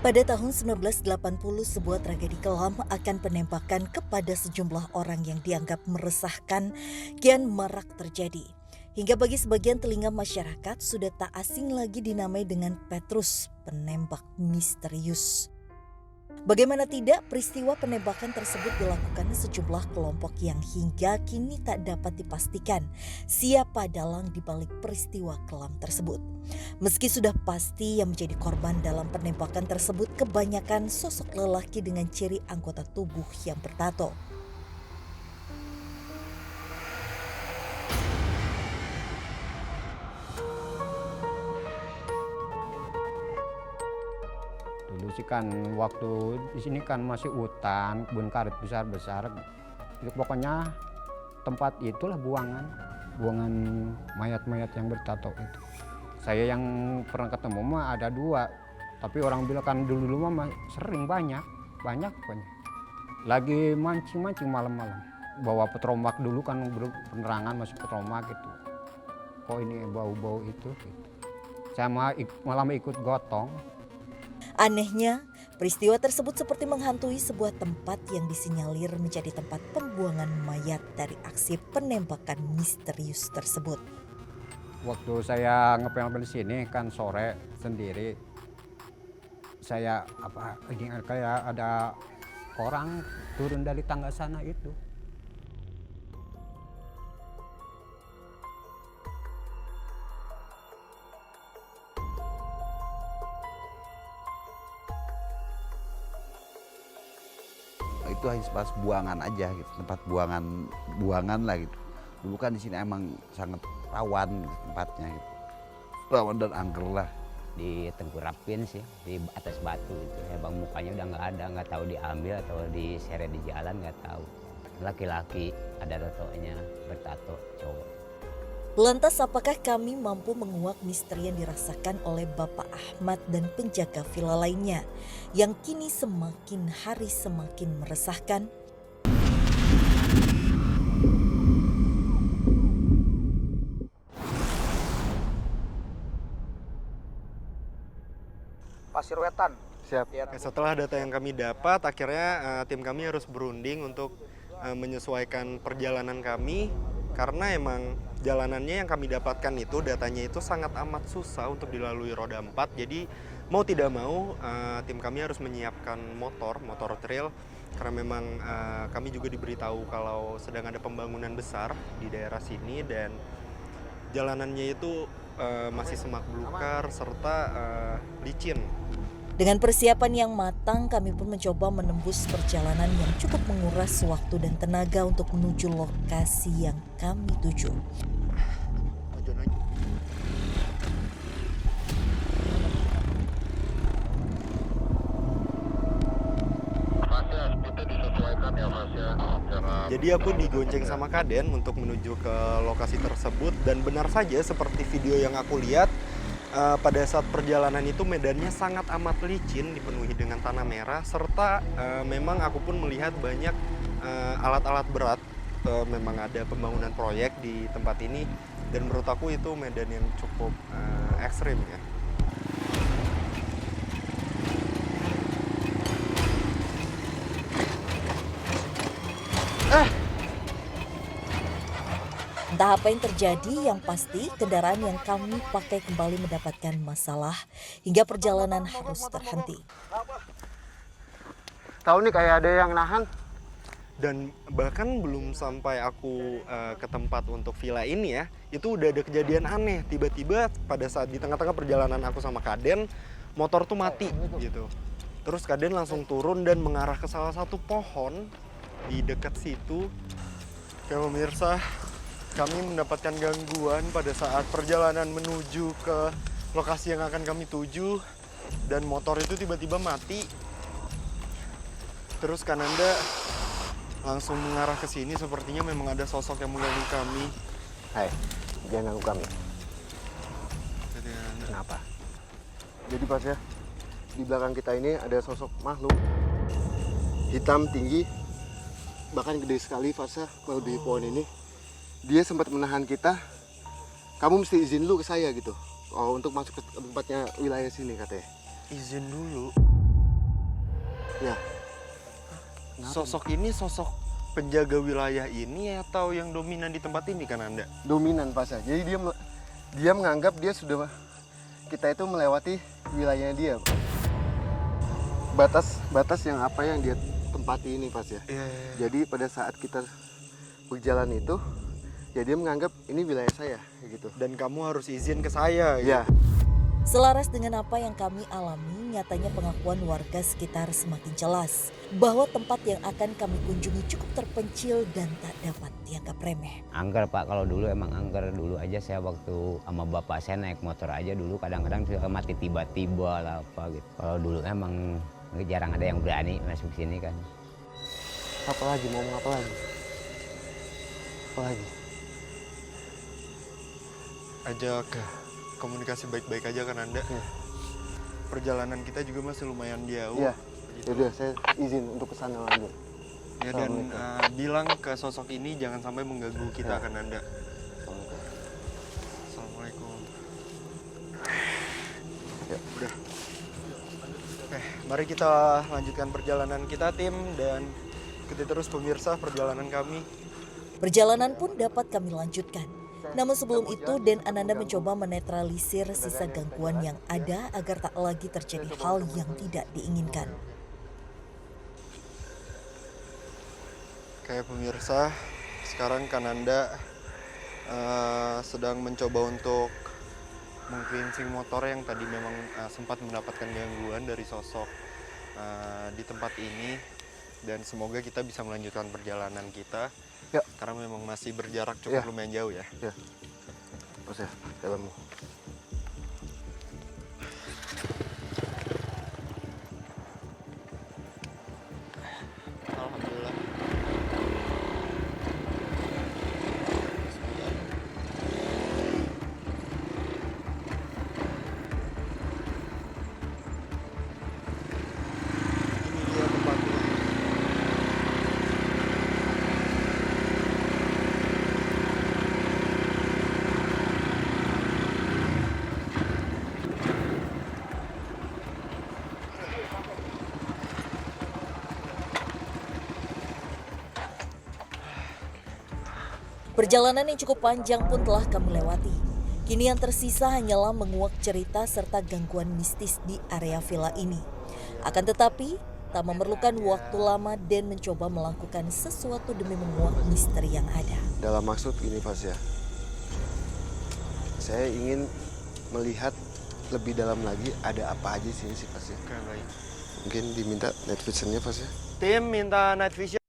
Pada tahun 1980, sebuah tragedi kelam akan penembakan kepada sejumlah orang yang dianggap meresahkan kian marak terjadi. Hingga bagi sebagian telinga masyarakat sudah tak asing lagi dinamai dengan Petrus, penembak misterius. Bagaimana tidak, peristiwa penembakan tersebut dilakukan sejumlah kelompok yang hingga kini tak dapat dipastikan siapa dalang di balik peristiwa kelam tersebut. Meski sudah pasti yang menjadi korban dalam penembakan tersebut kebanyakan sosok lelaki dengan ciri anggota tubuh yang bertato. Dulu sih kan waktu di sini kan masih hutan, kebun karet besar-besar. Itu pokoknya tempat itulah buangan mayat-mayat yang bertato itu. Saya yang pernah ketemu mah ada 2, tapi orang bilang kan dulu mah sering banyak. Lagi mancing malam-malam. Bawa petromak dulu kan penerangan masih petromak gitu. Kok ini bau-bau itu gitu. Saya malam ikut gotong. Anehnya, peristiwa tersebut seperti menghantui sebuah tempat yang disinyalir menjadi tempat pembuangan mayat dari aksi penembakan misterius tersebut. Waktu saya ngepel di sini kan sore sendiri, saya ini kayak ada orang turun dari tangga sana itu. Itu hanya pas buangan aja gitu, tempat buangan lah gitu. Dulu kan di sini emang sangat rawan gitu, tempatnya gitu. Rawan dan angker lah. Ditengkurapin sih di atas batu itu. Bang mukanya udah nggak tahu diambil atau diseret di jalan, nggak tahu. Laki-laki ada tatonya, bertato cowok. Lantas apakah kami mampu menguak misteri yang dirasakan oleh Bapak Ahmad dan penjaga villa lainnya yang kini semakin hari semakin meresahkan? Pasir Wetan. Siap. Setelah data yang kami dapat, akhirnya tim kami harus berunding untuk menyesuaikan perjalanan kami karena emang jalanannya yang kami dapatkan itu datanya itu sangat amat susah untuk dilalui roda 4. Jadi mau tidak mau tim kami harus menyiapkan motor trail karena memang kami juga diberitahu kalau sedang ada pembangunan besar di daerah sini dan jalanannya itu masih semak belukar serta licin. Dengan persiapan yang matang, kami pun mencoba menembus perjalanan yang cukup menguras waktu dan tenaga untuk menuju lokasi yang kami tuju. Jadi aku digonceng sama Kaden untuk menuju ke lokasi tersebut dan benar saja seperti video yang aku lihat, pada saat perjalanan itu medannya sangat amat licin, dipenuhi dengan tanah merah, serta memang aku pun melihat banyak alat-alat berat. Memang ada pembangunan proyek di tempat ini dan menurut aku itu medan yang cukup ekstrim ya. Entah apa yang terjadi, yang pasti kendaraan yang kami pakai kembali mendapatkan masalah hingga perjalanan harus terhenti. Tahu nih kayak ada yang nahan. Dan bahkan belum sampai aku ke tempat untuk villa ini ya, itu udah ada kejadian aneh. Tiba-tiba pada saat di tengah-tengah perjalanan aku sama Kaden, motor tuh mati gitu. Terus Kaden langsung turun dan mengarah ke salah satu pohon di dekat situ. Kayak pemirsa, kami mendapatkan gangguan pada saat perjalanan menuju ke lokasi yang akan kami tuju dan motor itu tiba-tiba mati. Terus Kananda langsung mengarah ke sini, sepertinya memang ada sosok yang mengganggu kami. Hai, jangan ganggu kami. Kenapa? Jadi pas ya, di belakang kita ini ada sosok makhluk hitam tinggi, bahkan gede sekali Farsa melebihi pohon ini. Dia sempat menahan kita. Kamu mesti izin dulu ke saya gitu. Oh, untuk masuk ke tempatnya wilayah sini katanya. Izin dulu. Ya. Sosok ini sosok penjaga wilayah ini atau yang dominan di tempat ini kan Anda? Dominan Pak. Jadi dia menganggap dia sudah kita itu melewati wilayahnya dia, Pak. Batas yang apa yang dia tempati ini Pak ya. Jadi pada saat kita berjalan itu, ya dia menganggap ini wilayah saya gitu. Dan kamu harus izin ke saya. Ya. Selaras dengan apa yang kami alami, nyatanya pengakuan warga sekitar semakin jelas bahwa tempat yang akan kami kunjungi cukup terpencil dan tak dapat dianggap remeh. Angker Pak, kalau dulu emang angker. Dulu aja saya waktu sama bapak saya naik motor aja dulu kadang-kadang suka mati tiba-tiba lah apa gitu. Kalau dulu emang jarang ada yang berani masuk sini kan. Apa lagi? Mau ngomong apa lagi? Apa lagi? Ajak komunikasi baik-baik aja kan Anda. Perjalanan kita juga masih lumayan jauh. Iya. Gitu. Yaudah, saya izin untuk kesana lanjut. Ya, dan bilang ke sosok ini jangan sampai mengganggu kita kan Anda. Assalamualaikum. Ya. Udah. Oke, mari kita lanjutkan perjalanan kita tim dan ikuti terus pemirsa perjalanan kami. Perjalanan pun dapat kami lanjutkan. Namun sebelum itu, Den Ananda mencoba menetralisir sisa gangguan yang ada agar tak lagi terjadi hal yang tidak diinginkan. Kayak pemirsa, sekarang Kananda sedang mencoba untuk mengcleansing motor yang tadi memang sempat mendapatkan gangguan dari sosok di tempat ini. Dan semoga kita bisa melanjutkan perjalanan kita. Ya. Karena memang masih berjarak cukup lumayan jauh ya. Ya. Pas ya, saya bantu. Alhamdulillah. Ini dia tempatnya. Perjalanan yang cukup panjang pun telah kami lewati. Kini yang tersisa hanyalah menguak cerita serta gangguan mistis di area villa ini. Akan tetapi, tak memerlukan waktu lama dan mencoba melakukan sesuatu demi menguak misteri yang ada. Dalam maksud ini Pak ya, saya ingin melihat lebih dalam lagi ada apa aja sini sih Pak ya. Oke, baik. Mungkin diminta night vision-nya Pak ya. Tim minta night vision.